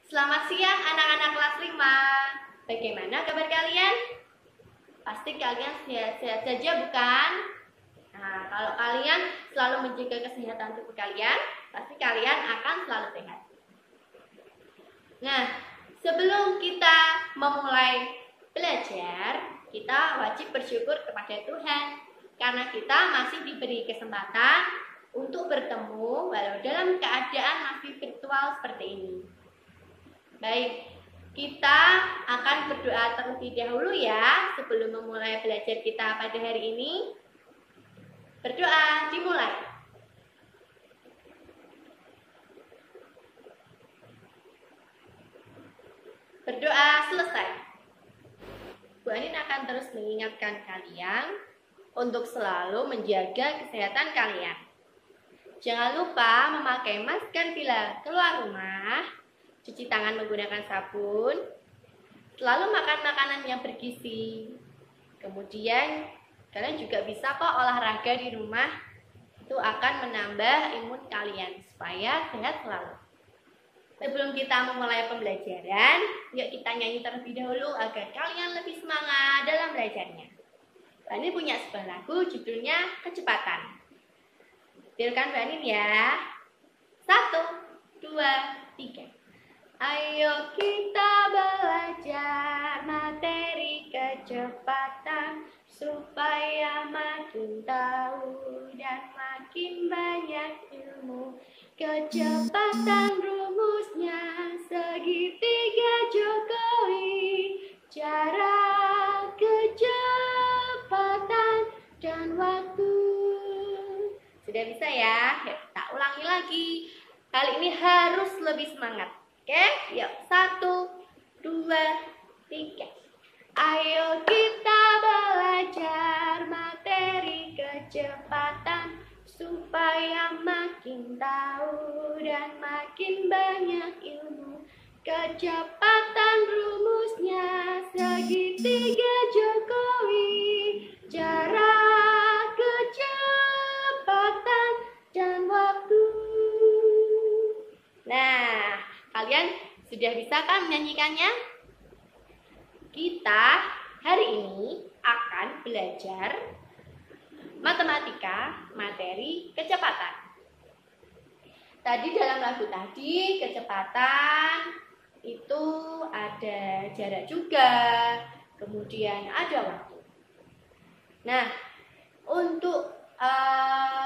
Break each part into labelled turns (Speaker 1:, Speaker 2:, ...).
Speaker 1: Selamat siang anak-anak kelas 5. Bagaimana kabar kalian? Pasti kalian sehat-sehat saja bukan? Nah, kalau kalian selalu menjaga kesehatan tubuh kalian, pasti kalian akan selalu sehat. Nah, sebelum kita memulai belajar, kita wajib bersyukur kepada Tuhan karena kita masih diberi kesempatan untuk bertemu walau dalam keadaan masih virtual seperti ini. Baik, kita akan berdoa terlebih dahulu ya sebelum memulai belajar kita pada hari ini. Berdoa dimulai. Berdoa selesai. Bu Anin akan terus mengingatkan kalian untuk selalu menjaga kesehatan kalian. Jangan lupa memakai masker bila keluar rumah, cuci tangan menggunakan sabun, selalu makan makanan yang bergizi. Kemudian kalian juga bisa kok olahraga di rumah, itu akan menambah imun kalian supaya sehat selalu. Sebelum kita memulai pembelajaran, yuk kita nyanyi terlebih dahulu agar kalian lebih semangat dalam belajarnya. Ini punya sebuah lagu judulnya Kecepatan. Dengarkan Mbak Anin ya. 1, 2, 3. Ayo kita belajar materi kecepatan supaya makin tahu dan makin banyak ilmu. Kecepatan rumusnya segitiga Jokowi, jarak, kecepatan, dan waktu. Sudah bisa ya? Yuk, kita ulangi lagi. Kali ini harus lebih semangat. Oke, yuk 1, 2, 3. Ayo kita belajar materi kecepatan supaya makin tahu dan makin banyak ilmu. Kecepatan rumusnya segitiga Jokowi, jarak, kecepatan, dan waktu. Nah, kalian sudah bisa kan menyanyikannya? Kita hari ini akan belajar matematika materi kecepatan. Tadi dalam lagu tadi kecepatan itu ada jarak juga, kemudian ada waktu. Nah, untuk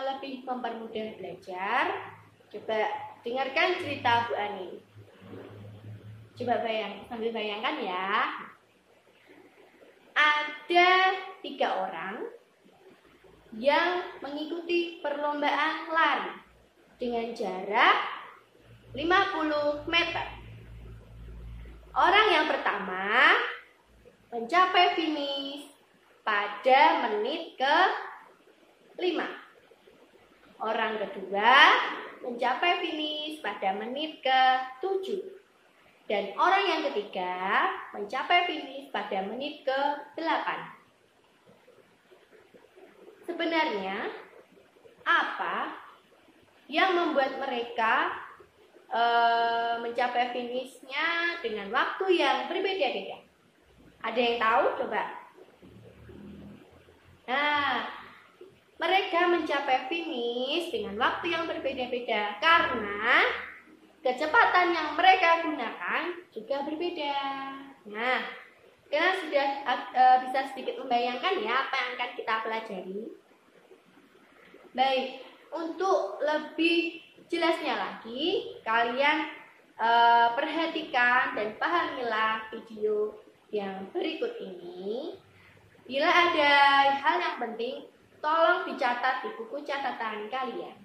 Speaker 1: lebih mempermudah belajar, coba dengarkan cerita Bu Ani. Coba sambil bayangkan ya. Ada 3 orang yang mengikuti perlombaan lari dengan jarak 50 meter. Orang yang pertama mencapai finish pada menit ke-5. Orang kedua mencapai finish pada menit ke-7. Dan orang yang ketiga mencapai finish pada menit ke-8. Sebenarnya apa yang membuat mereka mencapai finishnya dengan waktu yang berbeda-beda? Ada yang tahu? Coba. Nah, mereka mencapai finish dengan waktu yang berbeda-beda karena kecepatan yang mereka gunakan juga berbeda. Nah, kalian sudah bisa sedikit membayangkan ya apa yang akan kita pelajari. Baik, untuk lebih jelasnya lagi, kalian perhatikan dan pahamilah video yang berikut ini. Bila ada hal yang penting, tolong dicatat di buku catatan kalian.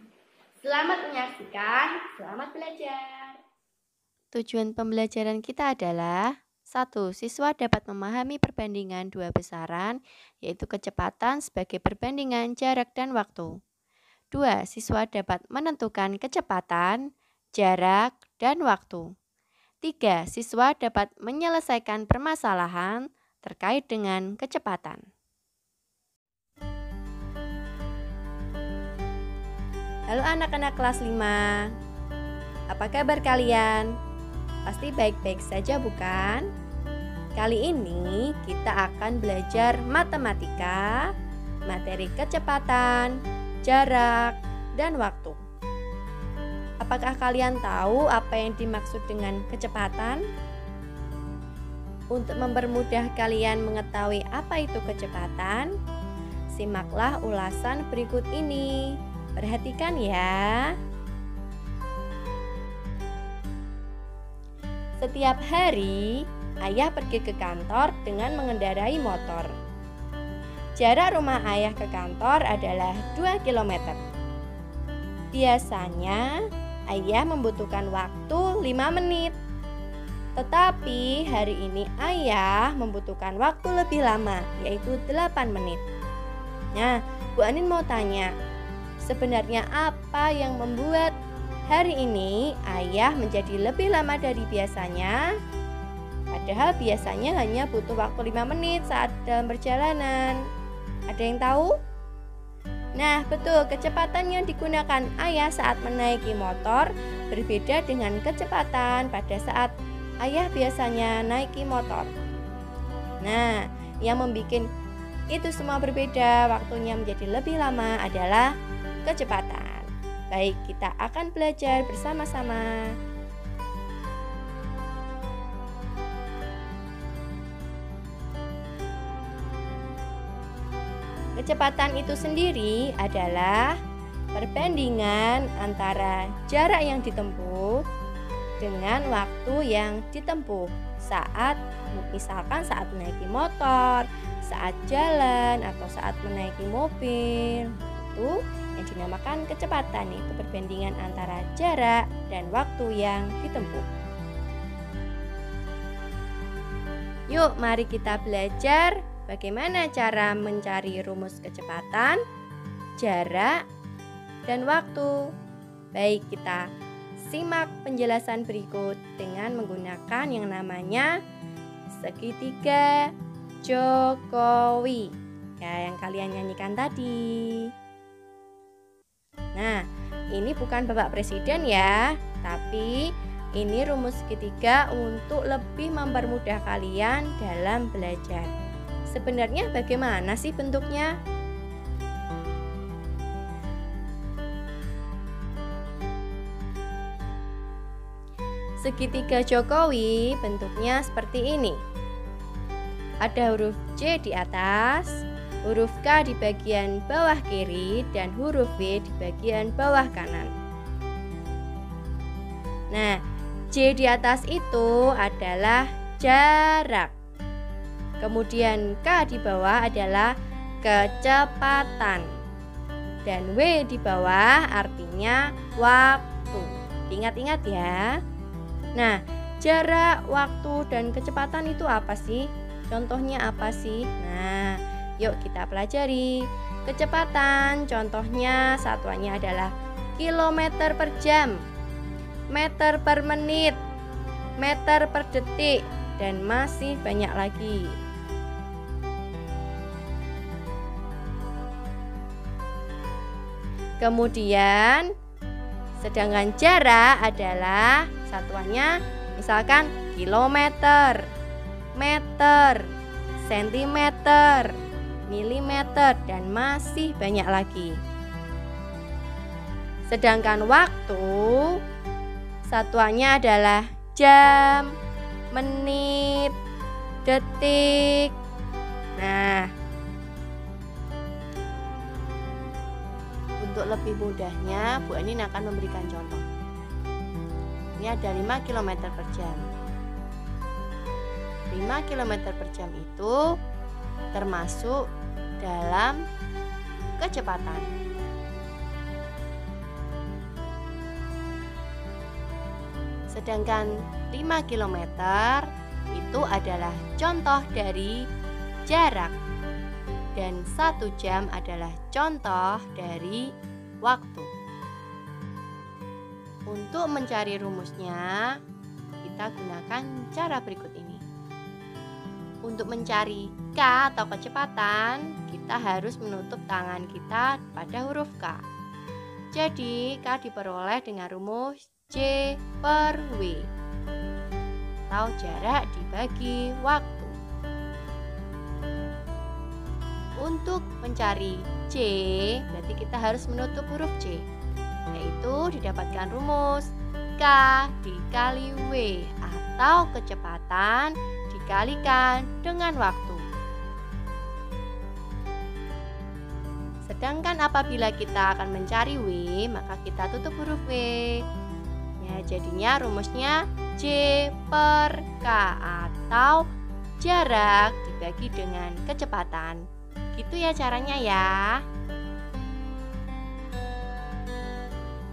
Speaker 1: Selamat menyaksikan, selamat belajar.
Speaker 2: Tujuan pembelajaran kita adalah 1. Siswa dapat memahami perbandingan 2 besaran, yaitu kecepatan sebagai perbandingan jarak dan waktu. 2. Siswa dapat menentukan kecepatan, jarak, dan waktu. 3. Siswa dapat menyelesaikan permasalahan terkait dengan kecepatan. Halo anak-anak kelas 5. Apa kabar kalian? Pasti baik-baik saja bukan? Kali ini kita akan belajar matematika, materi kecepatan, jarak, dan waktu. Apakah kalian tahu apa yang dimaksud dengan kecepatan? Untuk mempermudah kalian mengetahui apa itu kecepatan, simaklah ulasan berikut ini. Perhatikan ya. Setiap hari, ayah pergi ke kantor dengan mengendarai motor. Jarak rumah ayah ke kantor adalah 2 km. Biasanya, ayah membutuhkan waktu 5 menit. Tetapi hari ini ayah membutuhkan waktu lebih lama, yaitu 8 menit. Nah, Bu Anin mau tanya, sebenarnya apa yang membuat hari ini ayah menjadi lebih lama dari biasanya? Padahal biasanya hanya butuh waktu 5 menit saat dalam perjalanan. Ada yang tahu? Nah, betul, kecepatan yang digunakan ayah saat menaiki motor berbeda dengan kecepatan pada saat ayah biasanya naiki motor. Nah, yang membuat itu semua berbeda, waktunya menjadi lebih lama adalah kecepatan. Baik, kita akan belajar bersama-sama. Kecepatan itu sendiri adalah perbandingan antara jarak yang ditempuh dengan waktu yang ditempuh misalkan saat menaiki motor, saat jalan, atau saat menaiki mobil. Itu yang dinamakan kecepatan, itu perbandingan antara jarak dan waktu yang ditempuh. Yuk, mari kita belajar bagaimana cara mencari rumus kecepatan, jarak, dan waktu. Baik, kita simak penjelasan berikut dengan menggunakan yang namanya segitiga Jokowi, ya, yang kalian nyanyikan tadi. Nah, ini bukan Bapak Presiden ya, tapi ini rumus segitiga untuk lebih mempermudah kalian dalam belajar. Sebenarnya bagaimana sih bentuknya? Segitiga Jokowi bentuknya seperti ini. Ada huruf J di atas, huruf K di bagian bawah kiri, dan huruf W di bagian bawah kanan. Nah, J di atas itu adalah jarak. Kemudian K di bawah adalah kecepatan. Dan W di bawah artinya waktu. Ingat-ingat ya. Nah, jarak, waktu, dan kecepatan itu apa sih? Contohnya apa sih? Nah, yuk kita pelajari. Kecepatan, contohnya satuannya adalah kilometer per jam, meter per menit, meter per detik, dan masih banyak lagi. Kemudian, sedangkan jarak adalah satuannya misalkan kilometer, meter, sentimeter, milimeter, dan masih banyak lagi. Sedangkan waktu satuannya adalah jam, menit, detik. Nah, untuk lebih mudahnya Bu Anin akan memberikan contoh. Ini ada 5 km per jam. 5 km per jam itu termasuk dalam kecepatan. Sedangkan 5 km itu adalah contoh dari jarak. Dan 1 jam adalah contoh dari waktu. Untuk mencari rumusnya, kita gunakan cara berikut ini. Untuk mencari K atau kecepatan, kita harus menutup tangan kita pada huruf K. Jadi, K diperoleh dengan rumus J per W. atau jarak dibagi waktu. Untuk mencari C, berarti kita harus menutup huruf C, yaitu didapatkan rumus K dikali W atau kecepatan dikalikan dengan waktu. Sedangkan apabila kita akan mencari W, maka kita tutup huruf W. Ya, jadinya rumusnya J per K atau jarak dibagi dengan kecepatan. Gitu ya caranya ya.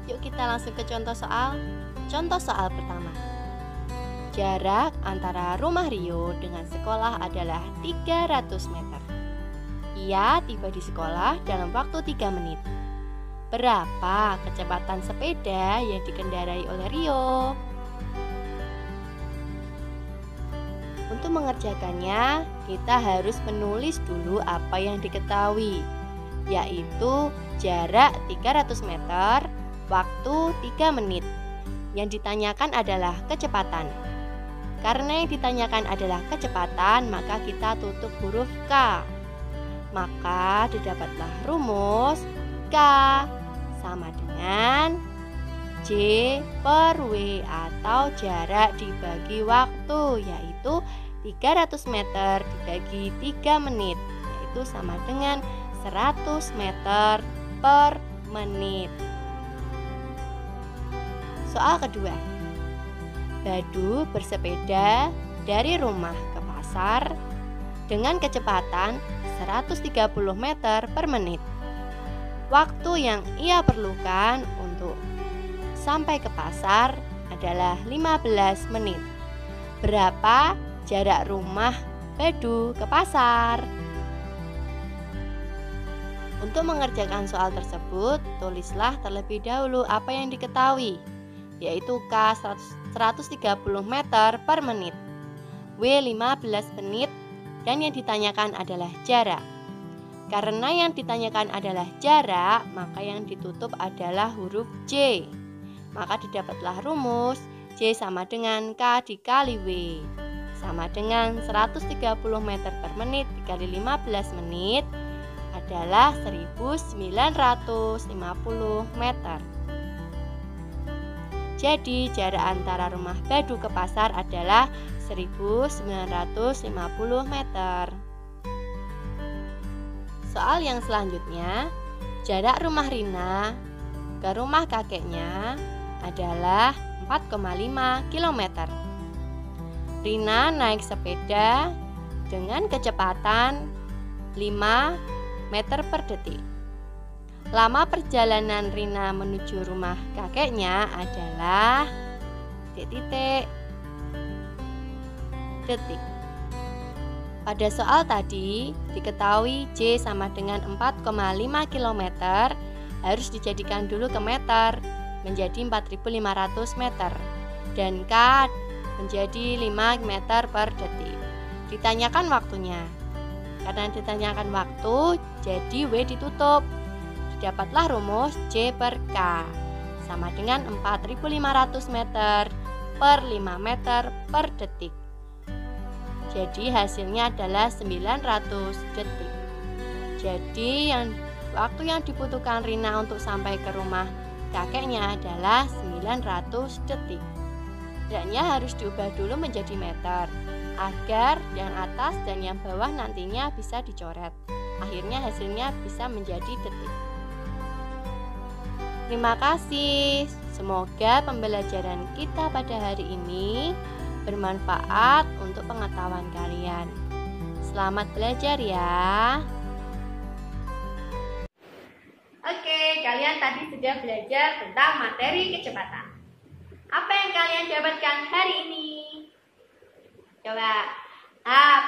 Speaker 2: Yuk kita langsung ke contoh soal. Contoh soal pertama. Jarak antara rumah Rio dengan sekolah adalah 300 meter. Ia tiba di sekolah dalam waktu 3 menit. Berapa kecepatan sepeda yang dikendarai oleh Rio? Untuk mengerjakannya, kita harus menulis dulu apa yang diketahui, yaitu jarak 300 meter, waktu 3 menit. Yang ditanyakan adalah kecepatan. Karena yang ditanyakan adalah kecepatan, maka kita tutup huruf K. Maka didapatlah rumus K sama dengan J per W atau jarak dibagi waktu, yaitu 300 meter dibagi 3 menit, yaitu sama dengan 100 meter per menit. Soal kedua. Badu bersepeda dari rumah ke pasar dengan kecepatan 130 meter per menit. Waktu yang ia perlukan untuk sampai ke pasar adalah 15 menit. Berapa jarak rumah Badu ke pasar? Untuk mengerjakan soal tersebut, tulislah terlebih dahulu apa yang diketahui, yaitu K 130 meter per menit, W 15 menit, dan yang ditanyakan adalah jarak. Karena yang ditanyakan adalah jarak, maka yang ditutup adalah huruf J. Maka didapatlah rumus J sama dengan K dikali W, sama dengan 130 meter per menit dikali 15 menit adalah 1950 meter. Jadi jarak antara rumah Badu ke pasar adalah 1950 meter. Soal yang selanjutnya, jarak rumah Rina ke rumah kakeknya adalah 4,5 km. Rina naik sepeda dengan kecepatan 5 meter per detik. Lama perjalanan Rina menuju rumah kakeknya adalah detik. Pada soal tadi, diketahui J sama dengan 4,5 km harus dijadikan dulu ke meter, menjadi 4.500 meter. Dan K menjadi 5 meter per detik. Ditanyakan waktunya. Karena ditanyakan waktu, jadi W ditutup. Didapatlah rumus J per K sama dengan 4.500 meter per 5 meter per detik. Jadi hasilnya adalah 900 detik. Jadi waktu yang dibutuhkan Rina untuk sampai ke rumah kakeknya adalah 900 detik. Jaraknya harus diubah dulu menjadi meter agar yang atas dan yang bawah nantinya bisa dicoret. Akhirnya hasilnya bisa menjadi detik. Terima kasih. Semoga pembelajaran kita pada hari ini bermanfaat untuk pengetahuan kalian. Selamat belajar ya.
Speaker 1: Oke, kalian tadi sudah belajar tentang materi kecepatan. Apa yang kalian dapatkan hari ini? Coba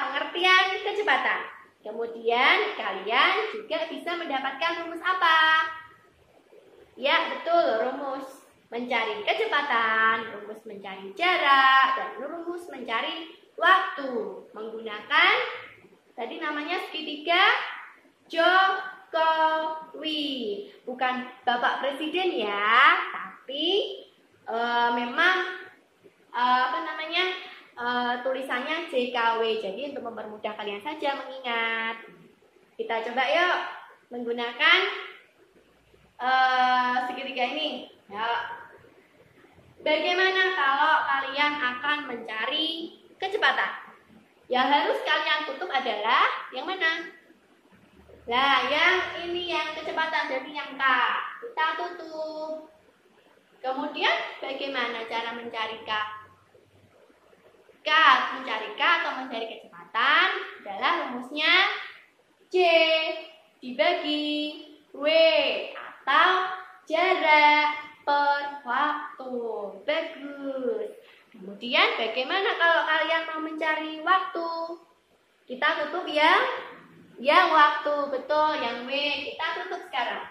Speaker 1: pengertian kecepatan. Kemudian kalian juga bisa mendapatkan rumus apa? Ya, betul, rumus mencari kecepatan, rumus mencari jarak, dan rumus mencari waktu menggunakan tadi namanya segitiga Jokowi. Bukan Bapak Presiden ya, tapi memang tulisannya JKW. Jadi untuk mempermudah kalian saja mengingat. Kita coba yuk menggunakan segitiga ini. Ya. Bagaimana kalau kalian akan mencari kecepatan? Yang harus kalian tutup adalah yang mana? Nah, yang ini yang kecepatan, jadi yang K. Kita tutup. Kemudian bagaimana cara mencari K? K, mencari K atau mencari kecepatan adalah rumusnya J dibagi W atau jarak per waktu. Bagus. Kemudian bagaimana kalau kalian mau mencari waktu? Kita tutup yang waktu, betul, yang W kita tutup sekarang.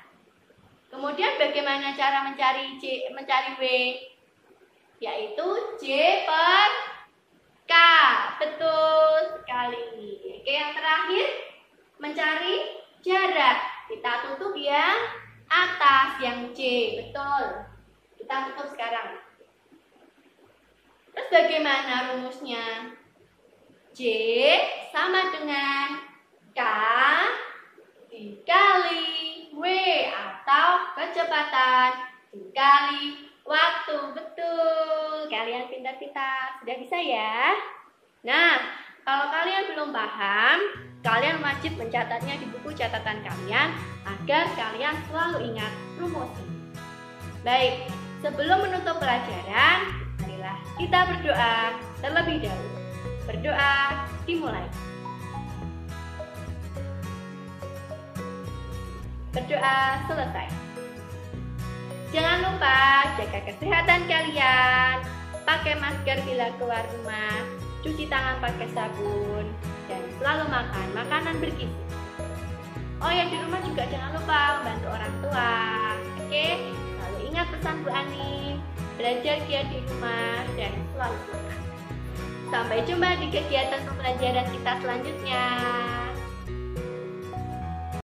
Speaker 1: Kemudian bagaimana cara mencari W? Yaitu J per K. Betul sekali. Oke, yang terakhir mencari jarak. Kita tutup yang atas, yang J. Betul. Kita tutup sekarang. Terus bagaimana rumusnya? J sama dengan K dikali W atau kecepatan dikali waktu. Betul. Kalian pintar-pintar. Sudah bisa ya? Nah, kalau kalian belum paham, kalian wajib mencatatnya di buku catatan kalian agar kalian selalu ingat rumus ini. Baik, sebelum menutup pelajaran, marilah kita berdoa terlebih dahulu. Berdoa dimulai. Berdoa selesai. Jangan lupa jaga kesehatan kalian, pakai masker bila keluar rumah, cuci tangan pakai sabun, dan selalu makan makanan bergizi. Oh ya, di rumah juga jangan lupa membantu orang tua. Oke, selalu ingat pesan Bu Ani, belajar giat di rumah dan selalu semangat. Sampai jumpa di kegiatan pembelajaran kita selanjutnya.